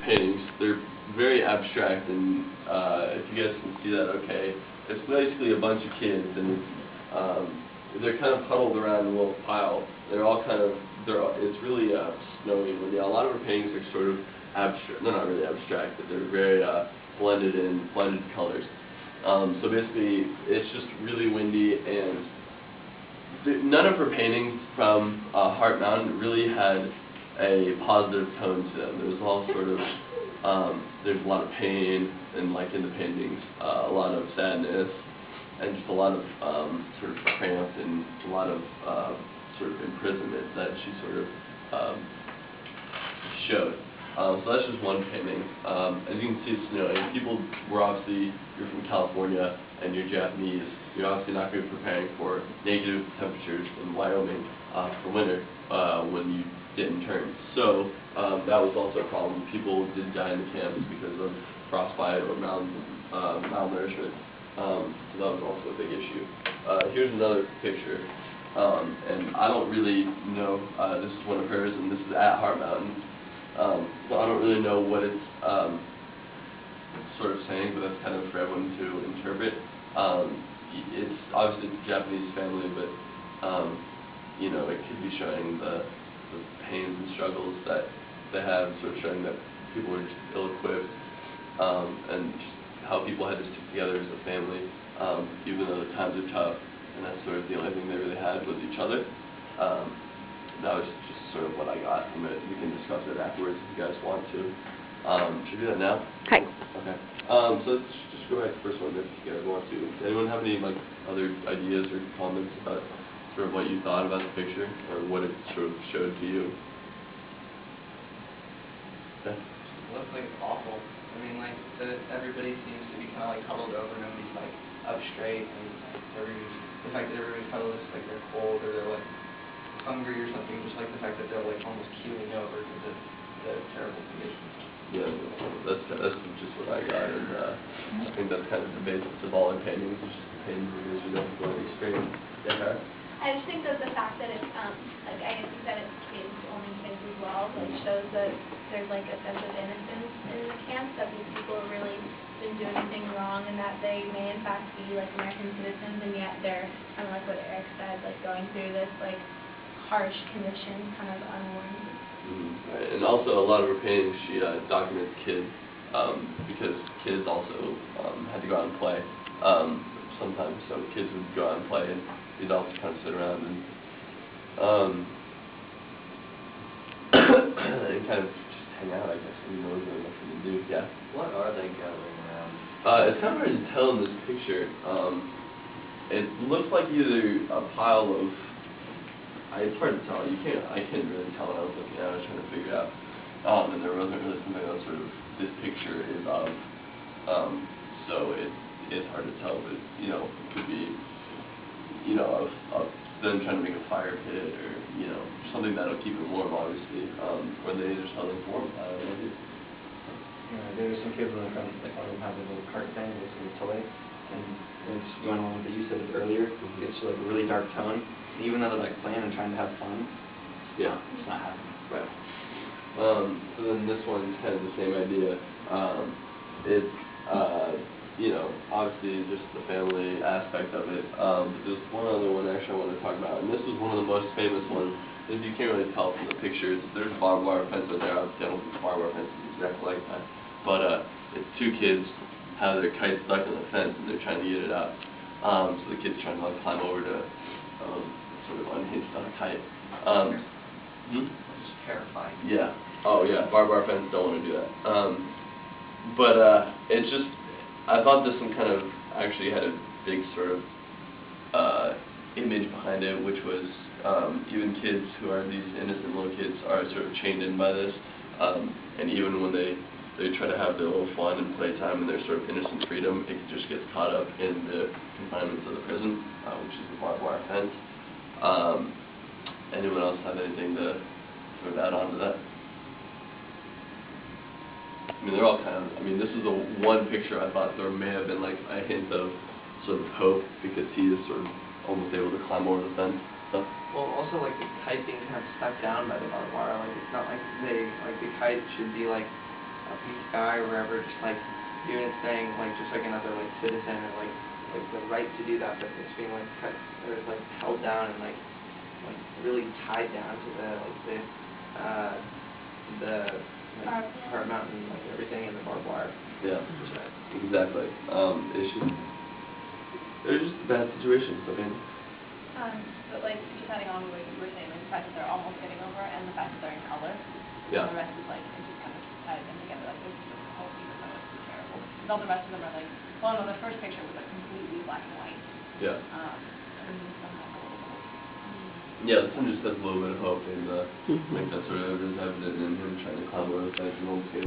paintings. They're very abstract, and if you guys can see that, okay, it's basically a bunch of kids, and they're kind of huddled around a little pile. They're all kind of, it's really snowy. A lot of her paintings are sort of abstract. They're not really abstract, but they're very blended colors. So basically, it's just really windy, and none of her paintings from Heart Mountain really had a positive tone to them. There was all sort of, there's a lot of pain, and like in the paintings, a lot of sadness, and just a lot of sort of cramp, and a lot of sort of imprisonment that she sort of showed. So that's just one painting. As you can see, it's snowing. People were obviously, you're from California and you're Japanese, you're obviously not going to be preparing for negative temperatures in Wyoming for winter when you get interned. So that was also a problem. People did die in the camps because of frostbite or malnourishment. So that was also a big issue. Here's another picture. And I don't really know, this is one of hers, and this is at Heart Mountain. So I don't really know what it's sort of saying, but that's kind of for everyone to interpret. It's obviously a Japanese family, but you know, it could be showing the pains and struggles that they have, sort of showing that people are just ill-equipped, and just how people had to stick together as a family, even though the times are tough, and that's sort of the only thing they really had was each other. That was just sort of what I got from it. We can discuss it afterwards if you guys want to. Should we do that now? Okay. Okay. So let's just go back to the first one if you guys want to. Does anyone have any like other ideas or comments about sort of what you thought about the picture or what it sort of showed to you? It looks like it's awful. I mean, like everybody seems to be kind of like huddled over. Nobody's like up straight, and the fact that everybody's kind of looks like they're cold or they're like hungry or something, just like the fact that they're like almost keeling over because of the terrible conditions. Yeah, that's just what I got, and I think that's kind of the basis of all our paintings, it's just the pain because you know people are extreme. Yeah. I just think that the fact that it's like I guess you said it's kids, only kids as well, like shows that there's like a sense of innocence in the camps, that these people really didn't do anything wrong, and that they may in fact be like American citizens, and yet they're kind of like what Eric said, like going through this like harsh conditions, kind of unwarranted. Right. And also a lot of her paintings, she documents kids, because kids also had to go out and play sometimes. So kids would go out and play, and the adults kind of sit around and and kind of just hang out, I guess. You know, really nothing to do. Yeah. What are they gathering around? It's kind of hard to tell in this picture. It looks like either a pile of. It's hard to tell. I can't really tell when I was looking at it. I was trying to figure it out. And there wasn't really something that sort of this picture is of. So it's hard to tell, but you know, it could be, you know, of them trying to make a fire pit, or you know, something that'll keep it warm, obviously. Or they just something warm. I don't know. There's some kids in the front that have a little cart thing with some toys, and it's going on with what you said earlier. It's like a really dark tone. Even though they're like playing and trying to have fun, yeah, it's not happening. Right. So then this one's kind of the same idea. It's you know, obviously just the family aspect of it. But there's one other one actually I want to talk about, and this was one of the most famous ones. As you can't really tell from the pictures, there's barbed wire fence in there. Obviously, I don't think barbed wire fence is exactly like that, but it's two kids have their kite stuck in the fence, and they're trying to get it out. So the kid's trying to like climb over to sort of unhinged on a kite. It's terrifying. Yeah. Oh yeah, barbed wire fence, don't want to do that. But it's just, I thought this one kind of actually had a big sort of image behind it, which was even kids who are these innocent little kids are sort of chained in by this, and even when they try to have their little fun and playtime and their sort of innocent freedom, it just gets caught up in the confinements of the prison, which is the barbed wire fence. Anyone else have anything to sort of add on to that? I mean, they're all kind of, I mean, this is the one picture I thought there may have been like a hint of sort of hope, because he is sort of almost able to climb over the fence. So. Well, also like the kite being kind of stuck down by the barbed wire, like it's not like the kite should be like up in the sky or wherever, just like doing its thing, like just like another like citizen, or like the right to do that, but it's being like cut or like held down and like really tied down to the like Heart Mountain, like everything, and the barbed wire. Yeah, exactly. They're just bad situations. I mean. But like just adding on to what you were saying, like the fact that they're almost getting over, and the fact that they're in color. Yeah. And the rest is like it just kind of ties them together. Like there's just a whole even though it's terrible. Because all the rest of them are like, well, no, the first picture was like completely black and white. Yeah. And this one has a little bit of Yeah, this one just has a little bit of hope, and I think that's sort of is evident in him trying to climb over the fence and hold the table.